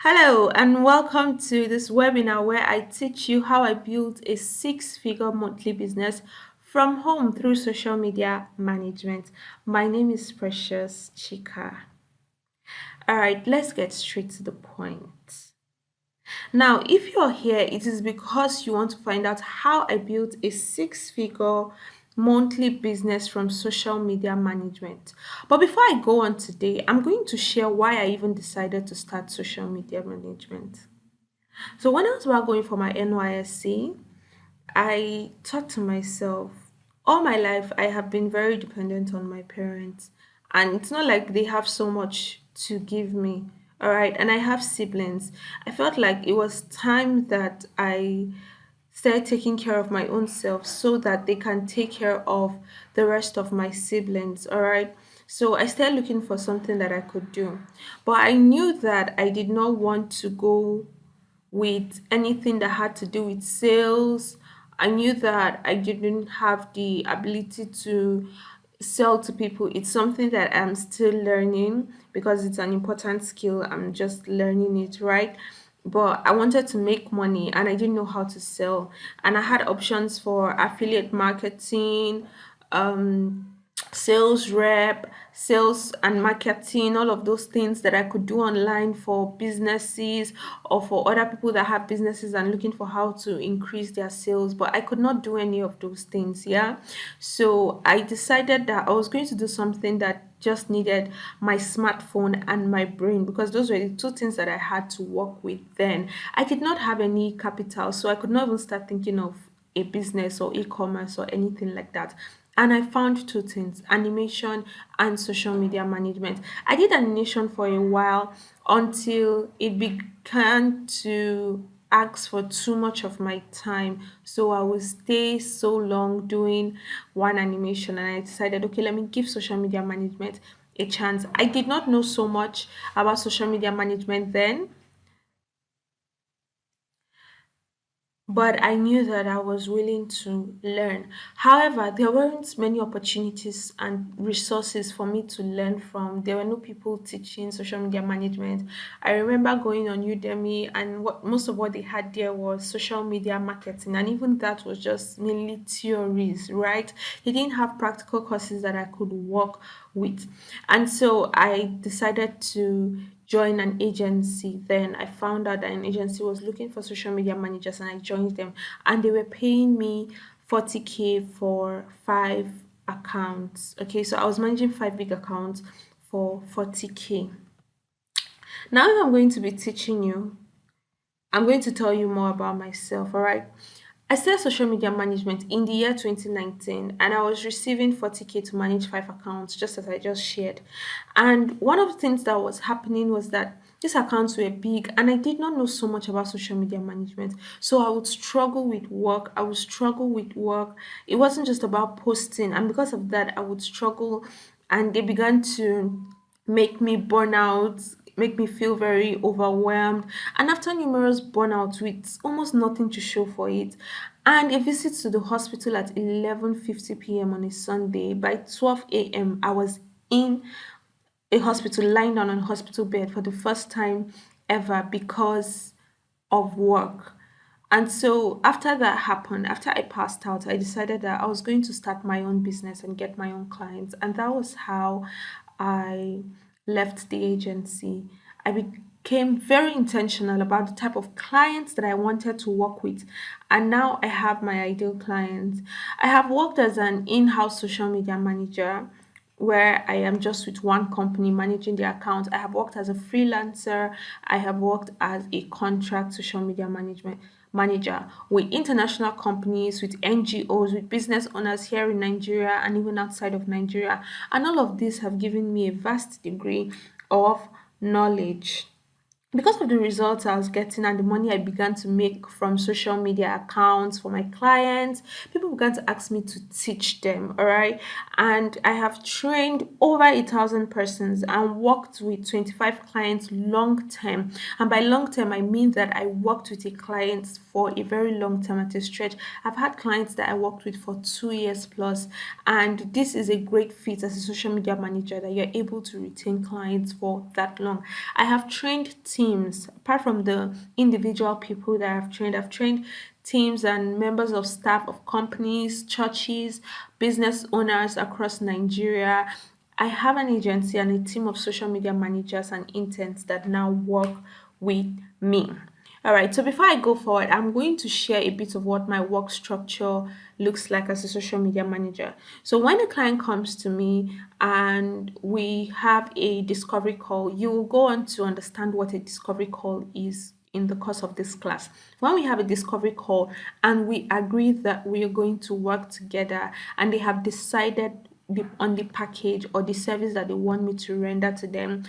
Hello, and welcome to this webinar where I teach you how I built a six-figure monthly business from home through social media management. My name is Precious Chika. All right, let's get straight to the point. Now, if you're here, it is because you want to find out how I built a six-figure monthly business from social media management. But before I go on today, I'm going to share why I even decided to start social media management. So when I was about going for my NYSC, I thought to myself, all my life I have been very dependent on my parents, and it's not like they have so much to give me. All right, and I have siblings. I felt like it was time that I started taking care of my own self so that they can take care of the rest of my siblings. All right. So I started looking for something that I could do. But I knew that I did not want to go with anything that had to do with sales. I knew that I didn't have the ability to sell to people. It's something that I'm still learning because it's an important skill. I'm just learning it, right? But I wanted to make money and I didn't know how to sell. And I had options for affiliate marketing, sales rep, sales and marketing, all of those things that I could do online for businesses or for other people that have businesses and looking for how to increase their sales. But I could not do any of those things. Yeah. So I decided that I was going to do something that just needed my smartphone and my brain because those were the two things that I had to work with then. I did not have any capital, so I could not even start thinking of a business or e-commerce or anything like that. And I found two things: animation and social media management. I did animation for a while until it began to ask for too much of my time. So I would stay so long doing one animation, and I decided, okay, let me give social media management a chance. I did not know so much about social media management then, but I knew that I was willing to learn. However, there weren't many opportunities and resources for me to learn from. There were no people teaching social media management. I remember going on Udemy, and most of what they had there was social media marketing, and even that was just mainly theories, right? They didn't have practical courses that I could work with. And so I decided to join an agency. Then I found out that an agency was looking for social media managers and I joined them, and they were paying me 40K for five accounts. Okay, so I was managing five big accounts for 40K. Now I'm going to be teaching you, I'm going to tell you more about myself, all right? I started social media management in the year 2019 and I was receiving 40K to manage five accounts, just as I just shared. And one of the things that was happening was that these accounts were big and I did not know so much about social media management. So I would struggle with work. I would struggle with work. It wasn't just about posting. And because of that, I would struggle, and they began to make me burn out, make me feel very overwhelmed. And after numerous burnouts with almost nothing to show for it, and a visit to the hospital at 11:50 p.m. on a Sunday, by 12 a.m. I was in a hospital, lying down on a hospital bed for the first time ever because of work. And so after that happened, after I passed out, I decided that I was going to start my own business and get my own clients. And that was how I left the agency. I became very intentional about the type of clients that I wanted to work with. And now I have my ideal clients. I have worked as an in-house social media manager where I am just with one company managing the account. I have worked as a freelancer. I have worked as a contract social media management manager with international companies, with NGOs, with business owners here in Nigeria and even outside of Nigeria. And all of these have given me a vast degree of knowledge. Because of the results I was getting and the money I began to make from social media accounts for my clients, people began to ask me to teach them. All right. And I have trained over 1,000 persons and worked with 25 clients long term. And by long term, I mean that I worked with a client for a very long time at a stretch. I've had clients that I worked with for 2 years plus, and this is a great fit as a social media manager that you're able to retain clients for that long. I have trained teams teams. Apart from the individual people that I've trained teams and members of staff of companies, churches, business owners across Nigeria. I have an agency and a team of social media managers and interns that now work with me. All right, so before I go forward, I'm going to share a bit of what my work structure looks like as a social media manager. So, when a client comes to me and we have a discovery call, you will go on to understand what a discovery call is in the course of this class. When we have a discovery call and we agree that we are going to work together and they have decided on the package or the service that they want me to render to them,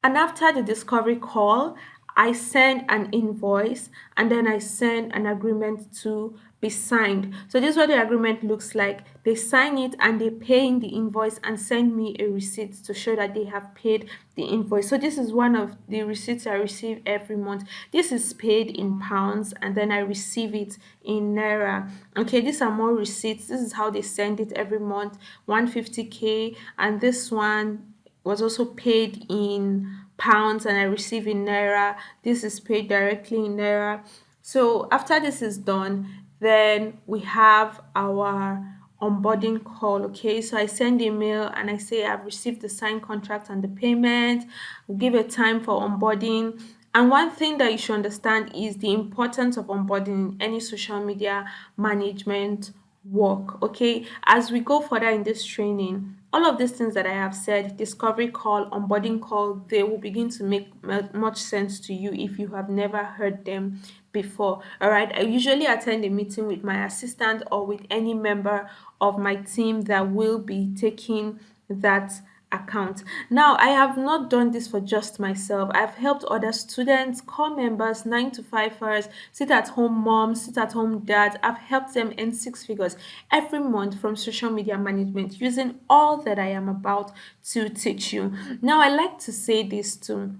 and after the discovery call, I send an invoice and then I send an agreement to be signed. So this is what the agreement looks like. They sign it and they pay in the invoice and send me a receipt to show that they have paid the invoice. So this is one of the receipts I receive every month. This is paid in pounds and then I receive it in naira. Okay, these are more receipts. This is how they send it every month. 150K, and this one was also paid in pounds and I receive in naira. This is paid directly in naira. So after this is done, then we have our onboarding call. Okay, so I send email and I say I've received the signed contract and the payment. We give a time for onboarding. And one thing that you should understand is the importance of onboarding in any social media management work. Okay, as we go further in this training, all of these things that I have said, discovery call, onboarding call, they will begin to make much sense to you if you have never heard them before. All right, I usually attend a meeting with my assistant or with any member of my team that will be taking that account. Now, I have not done this for just myself. I've helped other students, core members, 9 to 5ers, sit at home moms, sit at home dads. I've helped them earn 6 figures every month from social media management using all that I am about to teach you. Now, I like to say this too,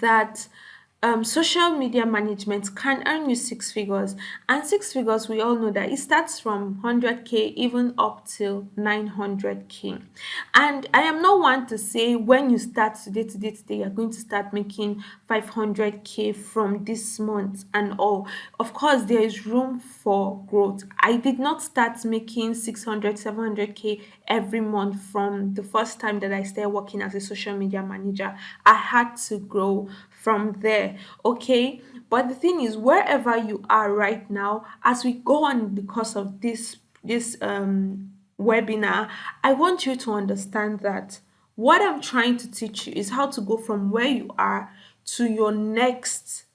that social media management can earn you 6 figures, and 6 figures, we all know that it starts from 100K even up till 900K. And I am not one to say when you start today you're going to start making 500K from this month and all. Of course, there is room for growth. I did not start making 600, 700K every month from the first time that I started working as a social media manager. I had to grow from there. Okay, but the thing is, wherever you are right now, as we go on the course of this webinar, I want you to understand that what I'm trying to teach you is how to go from where you are to your next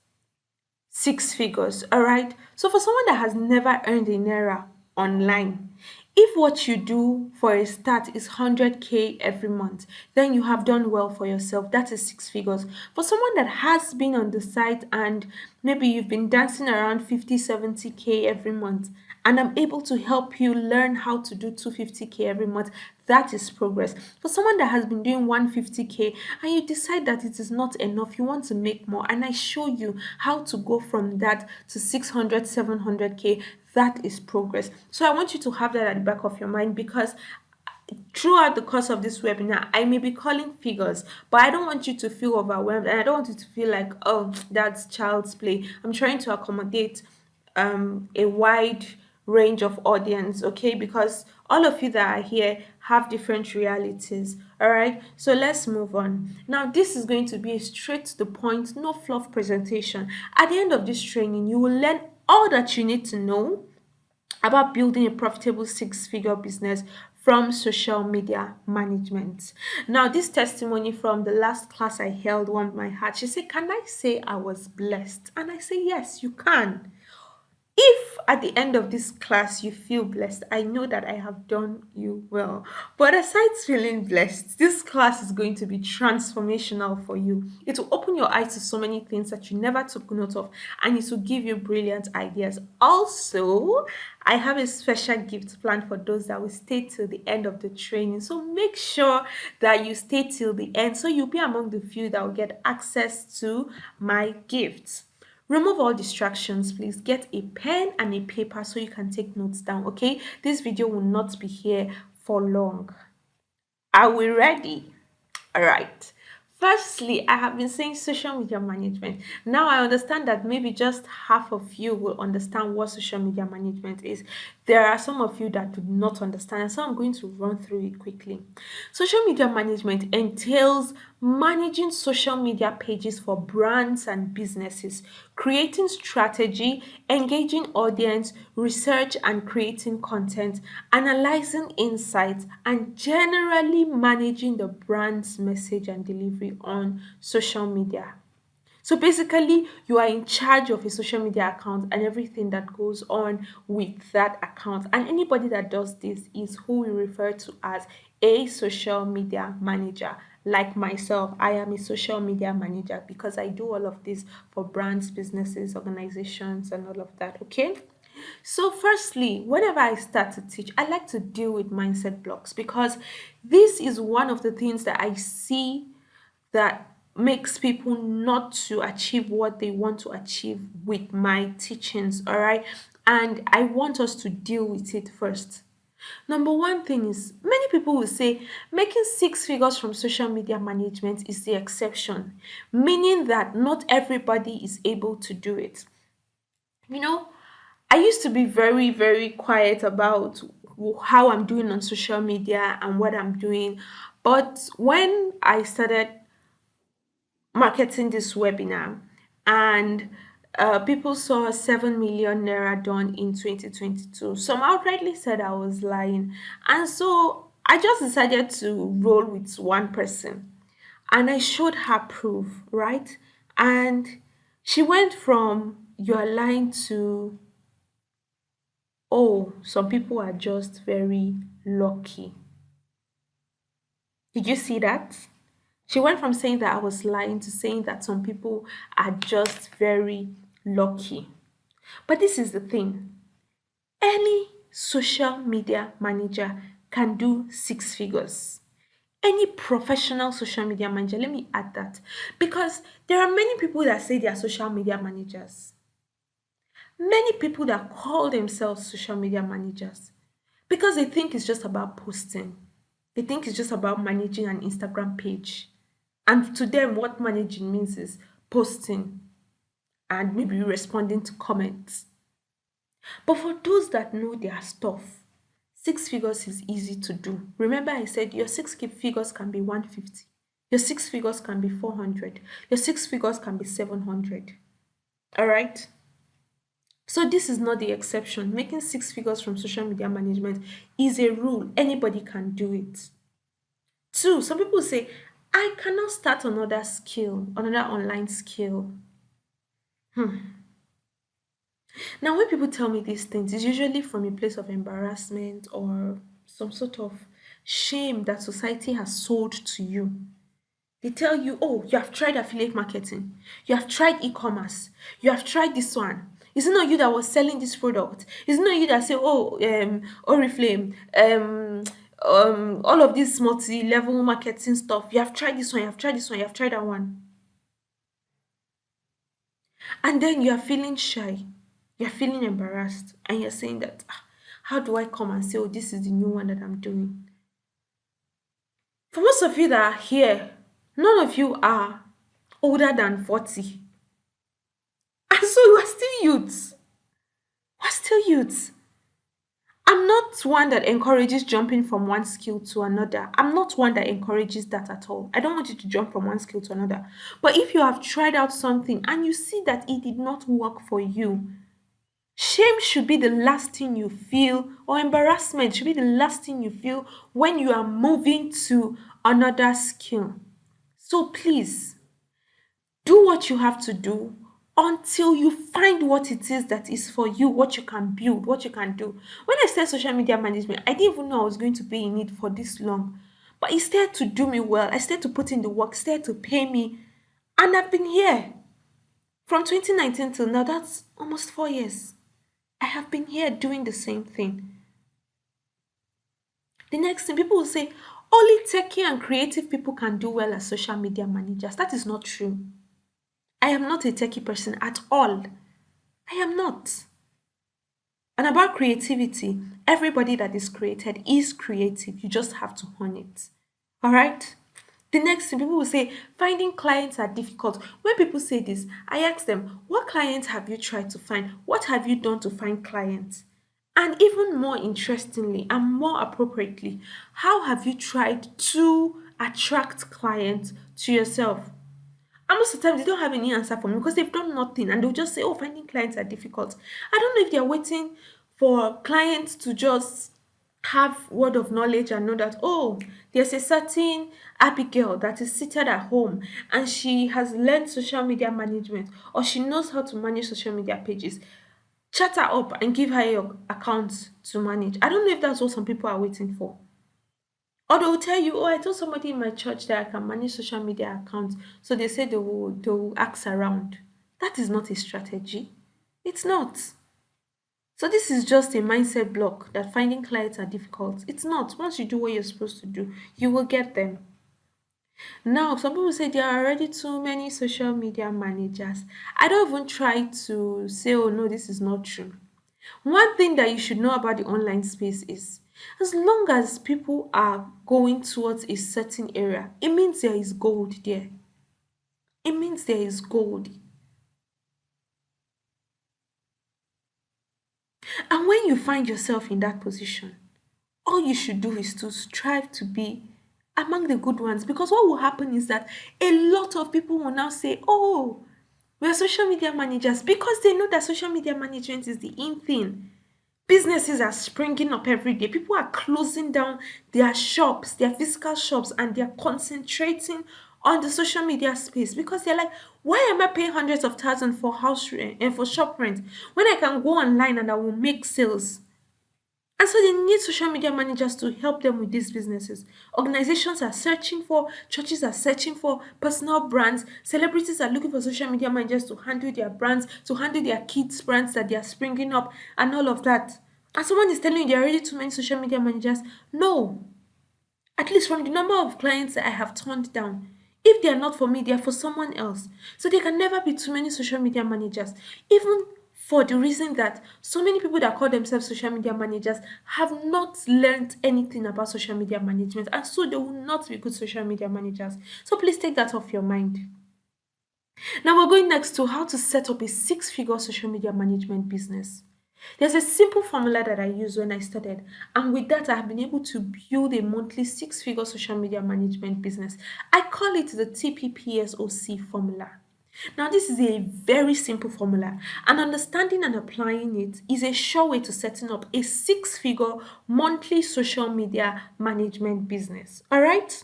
6 figures. All right, so for someone that has never earned a naira online, if what you do for a start is 100K every month, then you have done well for yourself. That is 6 figures. For someone that has been on the site and maybe you've been dancing around 50, 70K every month, and I'm able to help you learn how to do 250K every month, that is progress. For someone that has been doing 150K and you decide that it is not enough, you want to make more, and I show you how to go from that to 600, 700K, that is progress. So I want you to have that at the back of your mind, because throughout the course of this webinar, I may be calling figures, but I don't want you to feel overwhelmed and I don't want you to feel like, oh, that's child's play. I'm trying to accommodate a wide range of audience, okay? Because all of you that are here have different realities. All right, so let's move on. Now, this is going to be a straight to the point, no fluff presentation. At the end of this training, you will learn all that you need to know about building a profitable 6 figure business from social media management. Now, this testimony from the last class I held warmed my heart. She said, can I say I was blessed? And I say, yes, you can. If at the end of this class you feel blessed, I know that I have done you well. But aside feeling blessed, this class is going to be transformational for you. It will open your eyes to so many things that you never took note of, and it will give you brilliant ideas. Also, I have a special gift planned for those that will stay till the end of the training. So make sure that you stay till the end so you'll be among the few that will get access to my gifts. Remove all distractions, please. Get a pen and a paper so you can take notes down, okay? This video will not be here for long. Are we ready? All right. Firstly, I have been saying social media management. Now I understand that maybe just half of you will understand what social media management is. There are some of you that do not understand, so I'm going to run through it quickly. Social media management entails managing social media pages for brands and businesses, creating strategy, engaging audience, research and creating content, analyzing insights, and generally managing the brand's message and delivery on social media. So basically, you are in charge of a social media account and everything that goes on with that account. And anybody that does this is who we refer to as a social media manager. Like myself, I am a social media manager because I do all of this for brands, businesses, organizations, and all of that. Okay. So, firstly, whenever I start to teach, I like to deal with mindset blocks because this is one of the things that I see that makes people not to achieve what they want to achieve with my teachings, all right? And I want us to deal with it first. Number one thing is many people will say making six figures from social media management is the exception, meaning that not everybody is able to do it. You know, I used to be very, very quiet about how I'm doing on social media and what I'm doing. But when I started marketing this webinar and people saw 7 million naira done in 2022, some outrightly said I was lying. And so I just decided to roll with one person and I showed her proof, right? And she went from you're lying to, oh, some people are just very lucky. Did you see that? She went from saying that I was lying to saying that some people are just very lucky. But this is the thing, any social media manager can do six figures. Any professional social media manager, let me add that, because there are many people that say they are social media managers, many people that call themselves social media managers because they think it's just about posting. They think it's just about managing an Instagram page. And to them, what managing means is posting and maybe responding to comments. But for those that know their stuff, six figures is easy to do. Remember, I said your figures can be 150, your six figures can be 400, your six figures can be 700. All right? So this is not the exception. Making six figures from social media management is a rule. Anybody can do it. Two, some people say, I cannot start another skill, another online skill. Now, when people tell me these things, it's usually from a place of embarrassment or some sort of shame that society has sold to you. They tell you, oh, you have tried affiliate marketing, you have tried e-commerce, you have tried this one. Is it not you that was selling this product? Is it not you that say, oh, Oriflame, all of this multi-level marketing stuff? You have tried this one, you have tried this one, you have tried that one, and then you are feeling shy, you're feeling embarrassed, and you're saying that, "Ah, how do I come and say, oh, this is the new one that I'm doing?" For most of you that are here, none of you are older than 40. And so you are still youths. We're still youths. I'm not one that encourages jumping from one skill to another. I'm not one that encourages that at all. I don't want you to jump from one skill to another. But if you have tried out something and you see that it did not work for you, shame should be the last thing you feel, or embarrassment should be the last thing you feel when you are moving to another skill. So please, do what you have to do until you find what it is that is for you, what you can build, what you can do. When I started social media management, I didn't even know I was going to be in it for this long. But it started to do me well. I started to put in the work, started to pay me. And I've been here from 2019 till now. That's almost 4 years. I have been here doing the same thing. The next thing, people will say, only techie and creative people can do well as social media managers. That is not true. I am not a techie person at all. I am not. And about creativity, everybody that is created is creative. You just have to hone it. All right? The next thing people will say, finding clients are difficult. When people say this, I ask them, what clients have you tried to find? What have you done to find clients? And even more interestingly and more appropriately, how have you tried to attract clients to yourself? And most of the time, they don't have any answer for me because they've done nothing and they'll just say, oh, finding clients are difficult. I don't know if they're waiting for clients to just have word of knowledge and know that, oh, there's a certain Abigail that is seated at home and she has learned social media management or she knows how to manage social media pages. Chat her up and give her your account to manage. I don't know if that's what some people are waiting for. Or they will tell you, oh, I told somebody in my church that I can manage social media accounts. So they say they will ask around. That is not a strategy. It's not. So this is just a mindset block that finding clients are difficult. It's not. Once you do what you're supposed to do, you will get them. Now, some people say there are already too many social media managers. I don't even try to say, oh no, this is not true. One thing that you should know about the online space is as long as people are going towards a certain area, it means there is gold there. It means there is gold. And when you find yourself in that position, all you should do is to strive to be among the good ones because what will happen is that a lot of people will now say, oh, we're social media managers because they know that social media management is the in thing. Businesses are springing up every day. People are closing down their shops, their physical shops, and they're concentrating on the social media space because they're like, why am I paying hundreds of thousands for house rent and for shop rent when I can go online and I will make sales? And so they need social media managers to help them with these businesses. Organizations are searching for, churches are searching for personal brands, celebrities are looking for social media managers to handle their brands, to handle their kids' brands that they are springing up, and all of that. And someone is telling you there are already too many social media managers. No, at least from the number of clients that I have turned down, if they are not for me, they are for someone else. So there can never be too many social media managers. Even for the reason that so many people that call themselves social media managers have not learned anything about social media management, and so they will not be good social media managers. So please take that off your mind. Now we're going next to how to set up a six-figure social media management business. There's a simple formula that I used when I started, and with that, I have been able to build a monthly six-figure social media management business. I call it the TPPSOC formula. Now, this is a very simple formula, and understanding and applying it is a sure way to setting up a six-figure monthly social media management business. All right?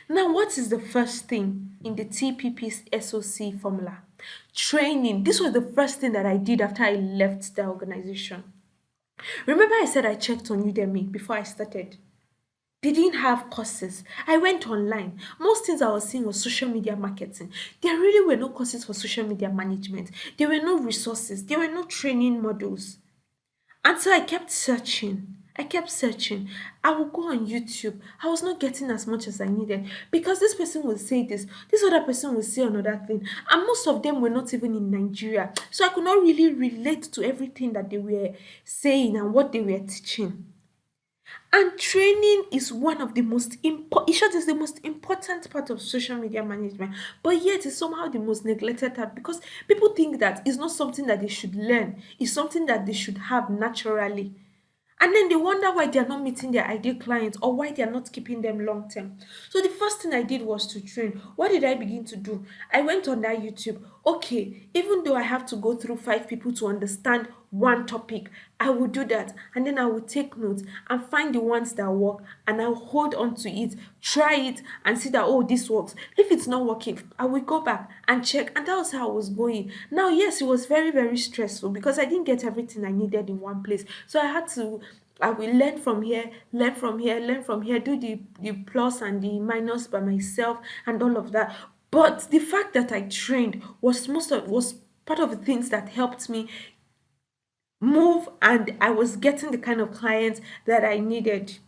Now, what is the first thing in the TPP's SOC formula? Training. This was the first thing that I did after I left the organization. Remember, I said I checked on Udemy before I started. They didn't have courses. I went online. Most things I was seeing was social media marketing. There really were no courses for social media management. There were no resources. There were no training models. And so I kept searching. I kept searching. I would go on YouTube. I was not getting as much as I needed because this person will say this other person will say another thing. And most of them were not even in Nigeria. So I could not really relate to everything that they were saying and what they were teaching. And training is one of the most important, in short, is the most important part of social media management, but yet it's somehow the most neglected part because people think that it's not something that they should learn, it's something that they should have naturally. And then they wonder why they are not meeting their ideal clients or why they are not keeping them long term. So the first thing I did was to train. What did I begin to do? I went on that YouTube. Okay, even though I have to go through five people to understand one topic, I will do that. And then I will take notes and find the ones that work and I'll hold on to it, try it and see that, oh, this works. If it's not working, I will go back and check. And that was how I was going. Now, yes, it was very, very stressful because I didn't get everything I needed in one place. So I will learn from here, learn from here, learn from here, do the plus and the minus by myself and all of that. But the fact that I trained was part of the things that helped me move, and I was getting the kind of clients that I needed.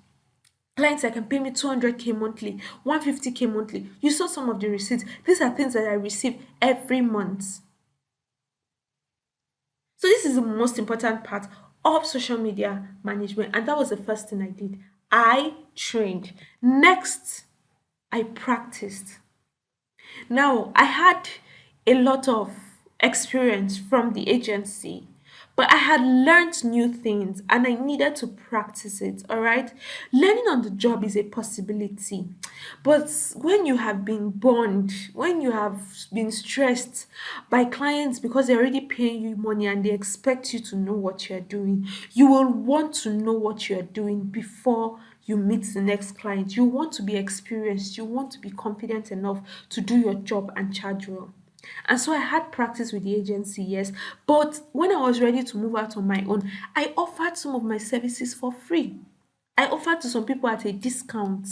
Clients that can pay me 200K monthly, 150K monthly. You saw some of the receipts. These are things that I receive every month. So this is the most important part of social media management, and that was the first thing I did. I trained. Next, I practiced. Now, I had a lot of experience from the agency, but I had learned new things and I needed to practice it. All right. Learning on the job is a possibility. But when you have been burned, when you have been stressed by clients because they're already paying you money and they expect you to know what you're doing, you will want to know what you're doing before you meet the next client. You want to be experienced, you want to be confident enough to do your job and charge well. And so I had practice with the agency, yes. But when I was ready to move out on my own, I offered some of my services for free. I offered to some people at a discount.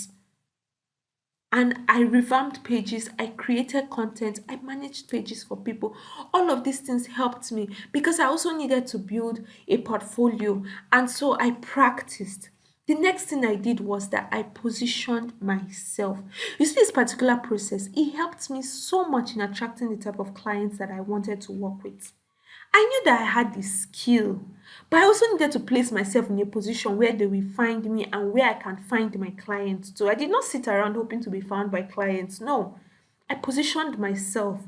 And I revamped pages, I created content, I managed pages for people. All of these things helped me because I also needed to build a portfolio. And so I practiced. The next thing I did was that I positioned myself. You see, this particular process, it helped me so much in attracting the type of clients that I wanted to work with. I knew that I had the skill, but I also needed to place myself in a position where they will find me and where I can find my clients too. I did not sit around hoping to be found by clients. No, I positioned myself.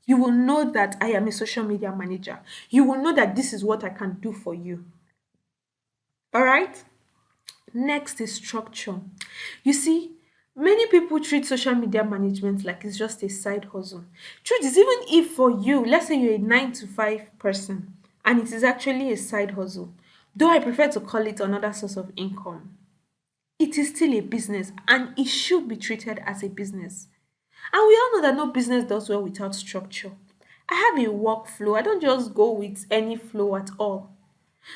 You will know that I am a social media manager. You will know that this is what I can do for you. All right? Next is structure. You see, many people treat social media management like it's just a side hustle. Truth is, even if for you, let's say you're a 9 to 5 person and it is actually a side hustle, though I prefer to call it another source of income, it is still a business and it should be treated as a business. And we all know that no business does well without structure. I have a workflow, I don't just go with any flow at all.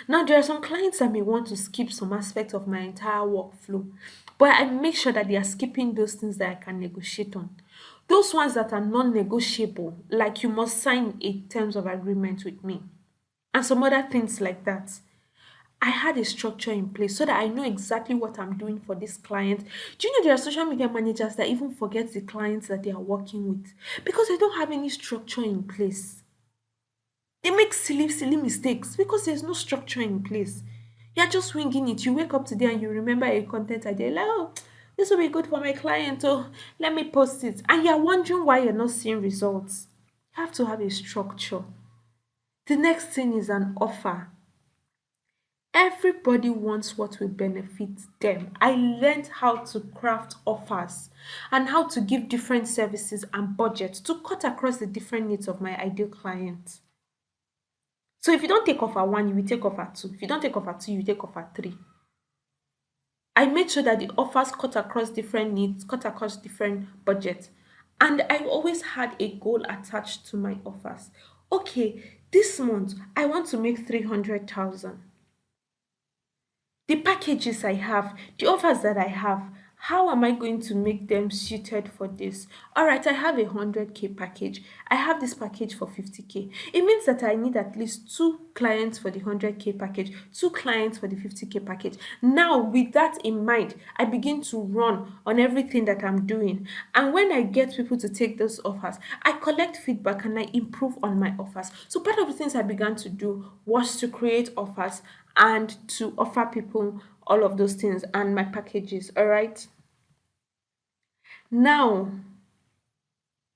Now, there are some clients that may want to skip some aspect of my entire workflow, but I make sure that they are skipping those things that I can negotiate on. Those ones that are non-negotiable, like you must sign a terms of agreement with me, and some other things like that. I had a structure in place so that I know exactly what I'm doing for this client. Do you know there are social media managers that even forget the clients that they are working with because they don't have any structure in place? They make silly mistakes because there's no structure in place. You're just winging it. You wake up today and you remember a content idea, like, oh, this will be good for my client. Oh, let me post it. And you're wondering why you're not seeing results. You have to have a structure. The next thing is an offer. Everybody wants what will benefit them. I learned how to craft offers and how to give different services and budgets to cut across the different needs of my ideal client. So if you don't take offer one, you will take offer two. If you don't take offer two, you take offer three. I made sure that the offers cut across different needs, cut across different budgets. And I always had a goal attached to my offers. Okay, this month I want to make 300,000. The packages I have, the offers that I have, how am I going to make them suited for this? All right, I have a 100K package. I have this package for 50K. It means that I need at least two clients for the 100K package, two clients for the 50K package. Now, with that in mind, I begin to run on everything that I'm doing. And when I get people to take those offers, I collect feedback and I improve on my offers. So part of the things I began to do was to create offers and to offer people all of those things and my packages. All right. Now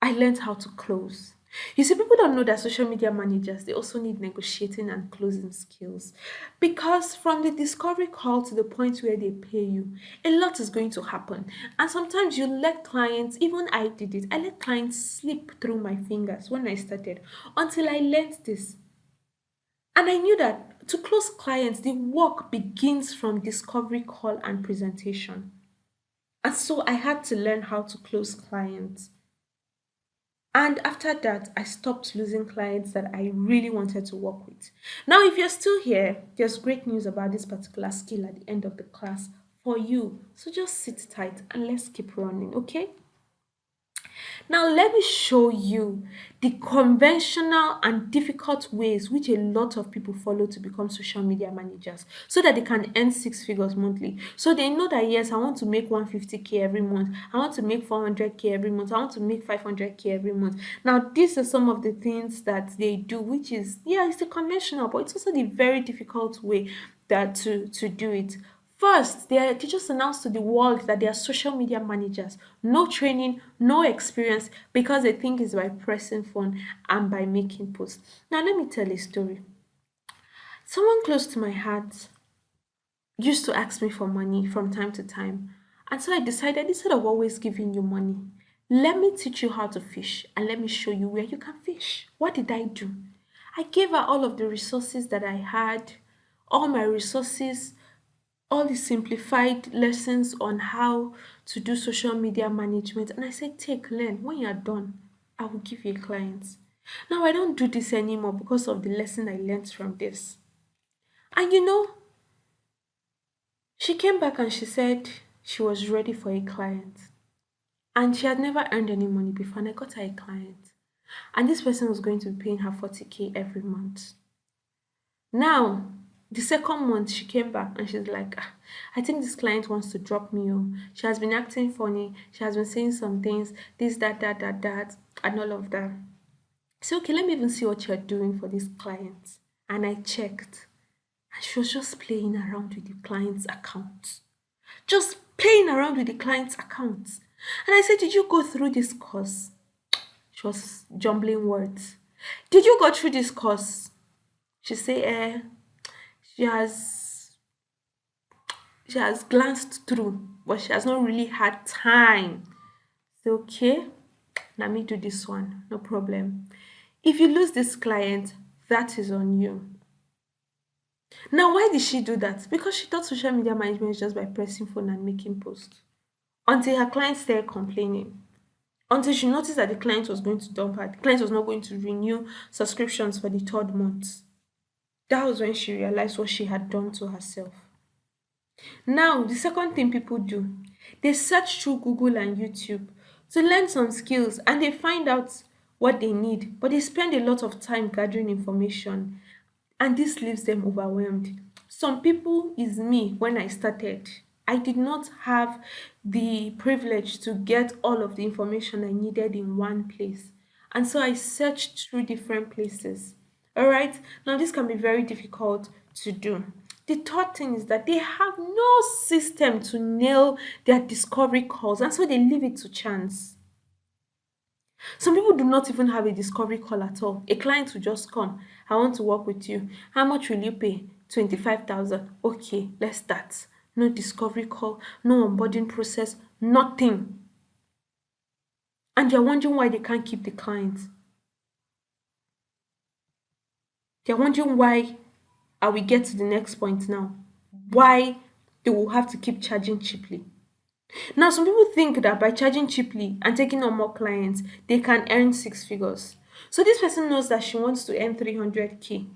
I learned how to close. You see, people don't know that social media managers they also need negotiating and closing skills because from the discovery call to the point where they pay you, a lot is going to happen. And sometimes you let clients, even I did it, I let clients slip through my fingers when I started until I learned this. And I knew that to close clients, the work begins from discovery call and presentation. And so I had to learn how to close clients. And after that, I stopped losing clients that I really wanted to work with. Now, if you're still here, there's great news about this particular skill at the end of the class for you. So just sit tight and let's keep running, okay? Now, let me show you the conventional and difficult ways which a lot of people follow to become social media managers so that they can earn 6 figures monthly. So they know that yes, I want to make 150K every month, I want to make 400K every month, I want to make 500K every month. Now, these are some of the things that they do, which is, yeah, it's the conventional, but it's also the very difficult way that to do it. First, they just announced to the world that they are social media managers. No training, no experience, because they think it's by pressing phone and by making posts. Now, let me tell a story. Someone close to my heart used to ask me for money from time to time. And so I decided instead of always giving you money, let me teach you how to fish and let me show you where you can fish. What did I do? I gave her all of the resources that I had, all my resources, all the simplified lessons on how to do social media management. And I said, take, learn. When you're done, I will give you a client. Now I don't do this anymore because of the lesson I learned from this. And she came back and she said she was ready for a client. And she had never earned any money before, and I got her a client. And this person was going to be paying her 40K every month. Now, the second month, she came back and she's like, "Ah, I think this client wants to drop me. Oh. She has been acting funny. She has been saying some things, this, that, and all of that." So, okay, let me even see what you're doing for this client. And I checked. And she was just playing around with the client's account. Just playing around with the client's account. And I said, did you go through this course? She was jumbling words. Did you go through this course? She said, she has she has glanced through, but she has not really had time. So okay, let me do this one, no problem. If you lose this client, that is on you. Now, why did she do that? Because she thought social media management is just by pressing phone and making posts. Until her client started complaining. Until she noticed that the client was going to dump her. The client was not going to renew subscriptions for the third month. That was when she realized what she had done to herself. Now, the second thing people do, they search through Google and YouTube to learn some skills and they find out what they need, but they spend a lot of time gathering information and this leaves them overwhelmed. Some people is me when I started. I did not have the privilege to get all of the information I needed in one place. And so I searched through different places. All right. Now, this can be very difficult to do. The third thing is that they have no system to nail their discovery calls, and so they leave it to chance. Some people do not even have a discovery call at all. A client will just come. I want to work with you. How much will you pay? 25,000. Okay, let's start. No discovery call, no onboarding process, nothing. And you're wondering why they can't keep the client. They're wondering why I will get to the next point now. Why they will have to keep charging cheaply. Now, some people think that by charging cheaply and taking on more clients, they can earn six figures. So this person knows that she wants to earn 300K.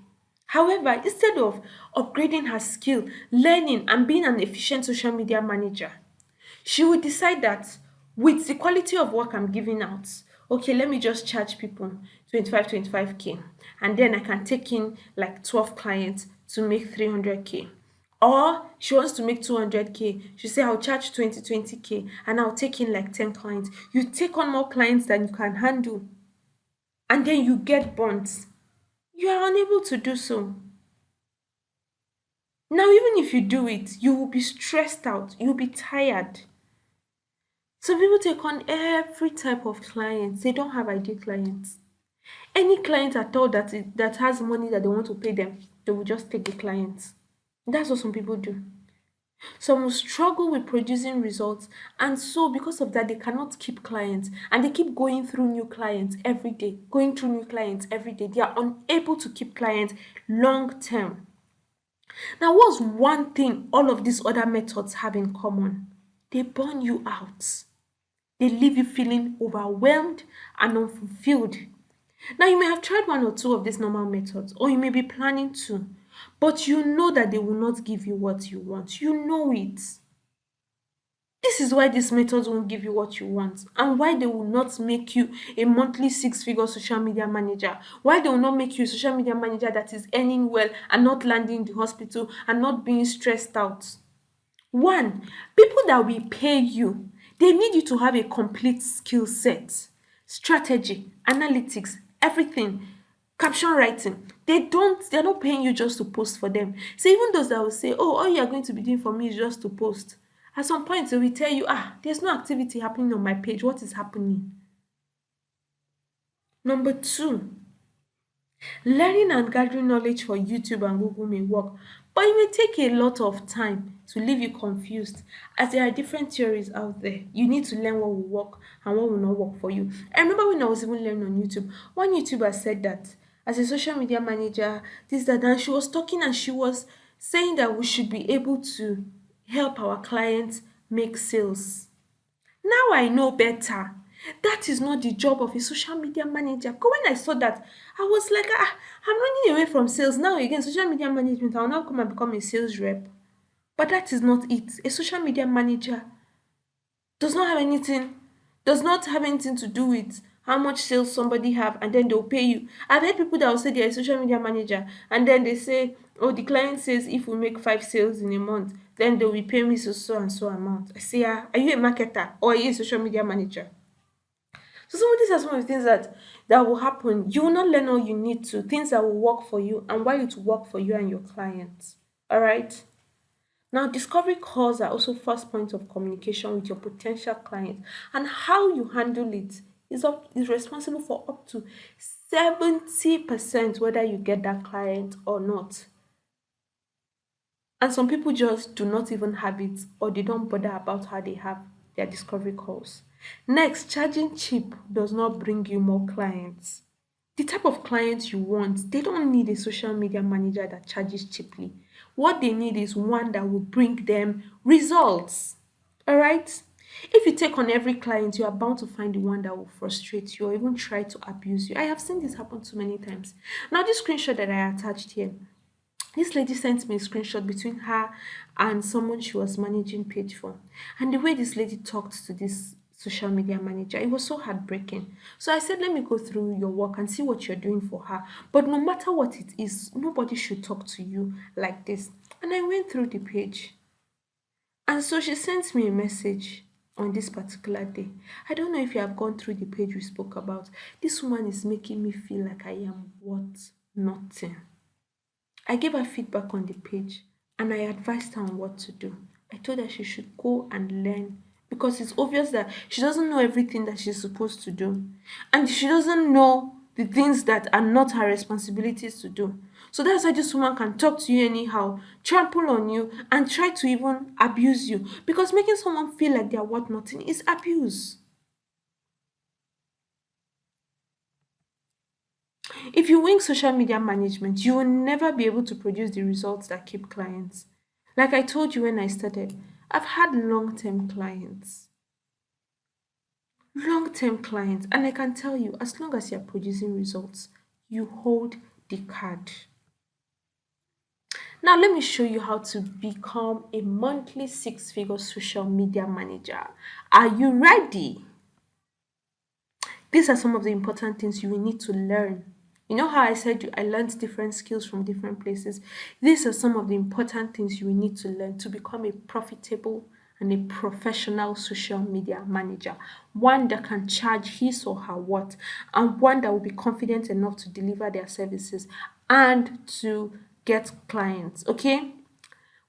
However, instead of upgrading her skill, learning, and being an efficient social media manager, she would decide that with the quality of work I'm giving out, okay, let me just charge people 25K, and then I can take in like 12 clients to make 300K. Or she wants to make 200K. She say I'll charge 20K and I'll take in like 10 clients. You take on more clients than you can handle and then you get burnt. You are unable to do so. Now, even if you do it, you will be stressed out, you'll be tired. Some people take on every type of clients. They don't have ideal clients. Any client at all that has money that they want to pay them, they will just take the clients. That's what some people do. Some will struggle with producing results, and so because of that, they cannot keep clients and they keep going through new clients every day, going through new clients every day. They are unable to keep clients long term. Now, what's one thing all of these other methods have in common? They burn you out. They leave you feeling overwhelmed and unfulfilled. Now, you may have tried one or two of these normal methods, or you may be planning to, but you know that they will not give you what you want. You know it. This is why these methods won't give you what you want, and why they will not make you a monthly six-figure social media manager. Why they will not make you a social media manager that is earning well and not landing in the hospital and not being stressed out. One, people that will pay you, they need you to have a complete skill set, strategy, analytics, everything. Caption writing. They're not paying you just to post for them. So even those that will say, oh, all you are going to be doing for me is just to post. At some point they will tell you, there's no activity happening on my page. What is happening? Number two, learning and gathering knowledge for YouTube and Google may work, but it may take a lot of time to leave you confused as there are different theories out there. You need to learn what will work and what will not work for you. I remember when I was even learning on YouTube, one YouTuber said that as a social media manager, this, that, and she was talking and she was saying that we should be able to help our clients make sales. Now I know better. That is not the job of a social media manager. Because when I saw that, I was like, I'm running away from sales. Now again, social media management, I'll now come and become a sales rep. But that is not it. A social media manager does not have anything, does not have anything to do with how much sales somebody have and then they'll pay you. I've heard people that will say they're a social media manager and then they say, oh, the client says if we make 5 sales in a month, then they will pay me so and so amount. I say, are you a marketer or are you a social media manager? So some of these are some of the things that will happen. You will not learn all you need to, things that will work for you and why it will work for you and your clients. All right. Now, discovery calls are also first point of communication with your potential client, and how you handle it is responsible for up to 70% whether you get that client or not. And some people just do not even have it or they don't bother about how they have their discovery calls. Next, charging cheap does not bring you more clients. The type of clients you want, they don't need a social media manager that charges cheaply. What they need is one that will bring them results. All right? If you take on every client, you are bound to find the one that will frustrate you or even try to abuse you. I have seen this happen too many times. Now, this screenshot that I attached here, this lady sent me a screenshot between her and someone she was managing page for. And the way this lady talked to this social media manager, it was so heartbreaking. So I said, let me go through your work and see what you're doing for her. But no matter what it is, nobody should talk to you like this. And I went through the page. And so she sent me a message on this particular day. I don't know if you have gone through the page we spoke about. This woman is making me feel like I am worth nothing. I gave her feedback on the page and I advised her on what to do. I told her she should go and learn because it's obvious that she doesn't know everything that she's supposed to do. And she doesn't know the things that are not her responsibilities to do. So that's why this woman can talk to you anyhow, trample on you, and try to even abuse you. Because making someone feel like they're worth nothing is abuse. If you wing social media management, you will never be able to produce the results that keep clients. Like I told you when I started, I've had long term clients, and I can tell you, as long as you're producing results, you hold the card. Now, let me show you how to become a monthly 6 figure social media manager. Are you ready? These are some of the important things you will need to learn. You know how I said I learned different skills from different places? These are some of the important things you will need to learn to become a profitable and a professional social media manager. One that can charge his or her worth, and one that will be confident enough to deliver their services and to get clients. Okay?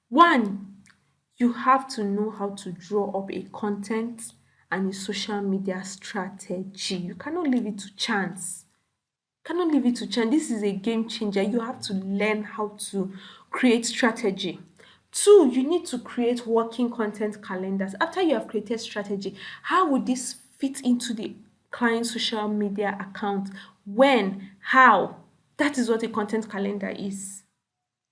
One, you have to know how to draw up a content and a social media strategy. You cannot leave it to chance. Cannot leave it to chance. This is a game changer. You have to learn how to create strategy. Two, you need to create working content calendars. After you have created strategy, how would this fit into the client social media account? When? How? That is what a content calendar is.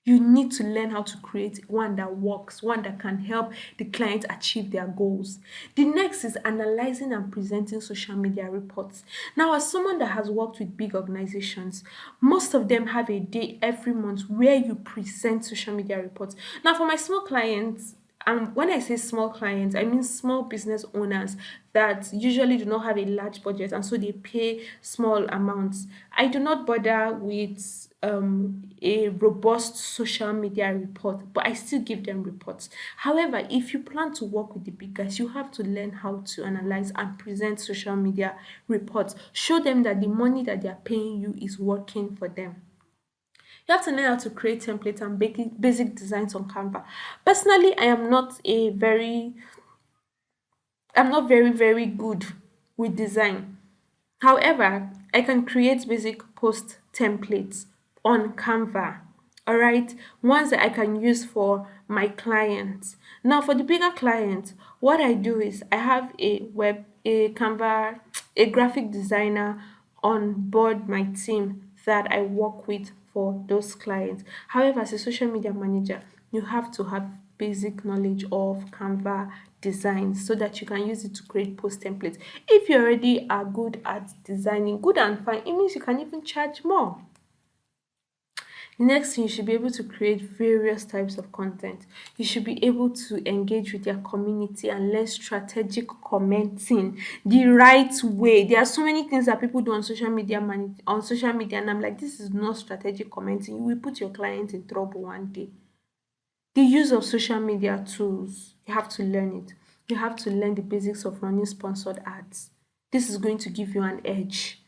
You need to learn how to create one that works, one that can help the client achieve their goals. The next is analyzing and presenting social media reports. Now, as someone that has worked with big organizations, most of them have a day every month where you present social media reports. Now, for my small clients, And when I say small clients, I mean small business owners that usually do not have a large budget and so they pay small amounts. I do not bother with a robust social media report, but I still give them reports. However, if you plan to work with the big guys, you have to learn how to analyze and present social media reports. Show them that the money that they are paying you is working for them. You have to learn how to create templates and basic designs on Canva. Personally, I'm not very good with design. However, I can create basic post templates on Canva. All right, ones that I can use for my clients. Now, for the bigger clients, what I do is I have a Canva, a graphic designer on board my team that I work with for those clients. However, as a social media manager, you have to have basic knowledge of Canva design so that you can use it to create post templates. If you already are good at designing, good and fine, it means you can even charge more. Next thing, you should be able to create various types of content. You should be able to engage with your community and learn strategic commenting the right way. There are so many things that people do on social media, and I'm like, this is not strategic commenting. You will put your client in trouble one day. The use of social media tools, you have to learn it. You have to learn the basics of running sponsored ads. This is going to give you an edge.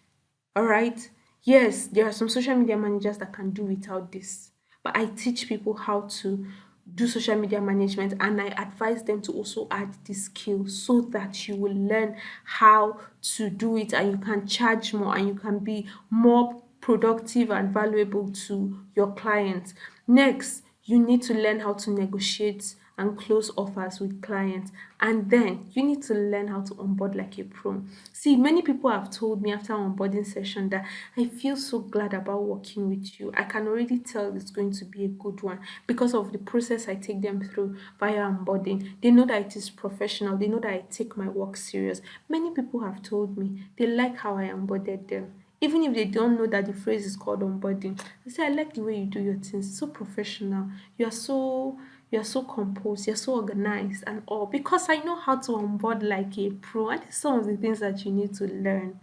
All right. Yes, there are some social media managers that can do without this, but I teach people how to do social media management and I advise them to also add this skill so that you will learn how to do it and you can charge more and you can be more productive and valuable to your clients. Next, you need to learn how to negotiate and close offers with clients. And then you need to learn how to onboard like a pro. See, many people have told me after onboarding session that I feel so glad about working with you. I can already tell it's going to be a good one because of the process I take them through via onboarding. They know that it is professional. They know that I take my work serious. Many people have told me they like how I onboarded them. Even if they don't know that the phrase is called onboarding, they say, I like the way you do your things. It's so professional. You are so composed, you're so organized and all. Because I know how to onboard like a pro. And it's some of the things that you need to learn.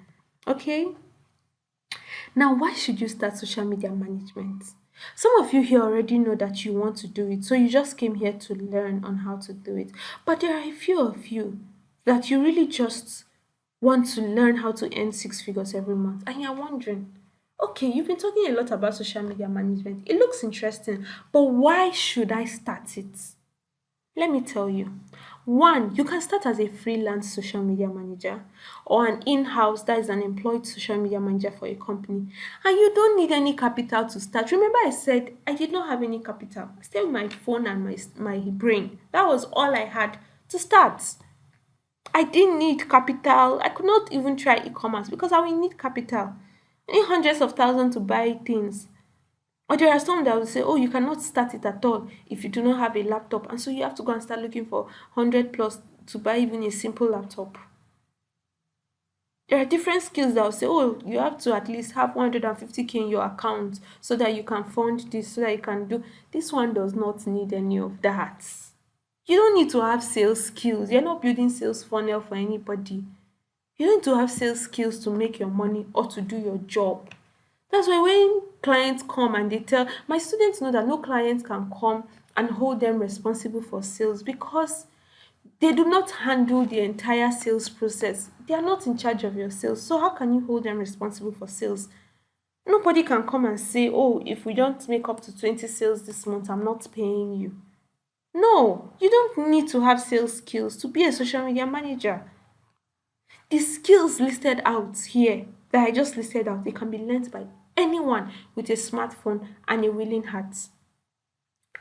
Okay? Now, why should you start social media management? Some of you here already know that you want to do it, so you just came here to learn on how to do it. But there are a few of you that you really just want to learn how to earn six figures every month, and you're wondering, okay, you've been talking a lot about social media management. It looks interesting, but why should I start it? Let me tell you. One, you can start as a freelance social media manager or an in-house, that is an employed social media manager for a company. And you don't need any capital to start. Remember I said I did not have any capital. I stayed with my phone and my brain. That was all I had to start. I didn't need capital. I could not even try e-commerce because I will need capital. I need hundreds of thousands to buy things. Or there are some that will say, oh, you cannot start it at all if you do not have a laptop. And so you have to go and start looking for 100 plus to buy even a simple laptop. There are different skills that will say, oh, you have to at least have 150K in your account so that you can fund this, so that you can do. This one does not need any of that. You don't need to have sales skills. You're not building sales funnel for anybody. You don't need to have sales skills to make your money or to do your job. That's why when clients come and they tell my students know that no client can come and hold them responsible for sales because they do not handle the entire sales process. They are not in charge of your sales. So how can you hold them responsible for sales? Nobody can come and say, oh, if we don't make up to 20 sales this month, I'm not paying you. No, you don't need to have sales skills to be a social media manager. The skills listed out here that I just listed out, they can be learned by anyone with a smartphone and a willing heart.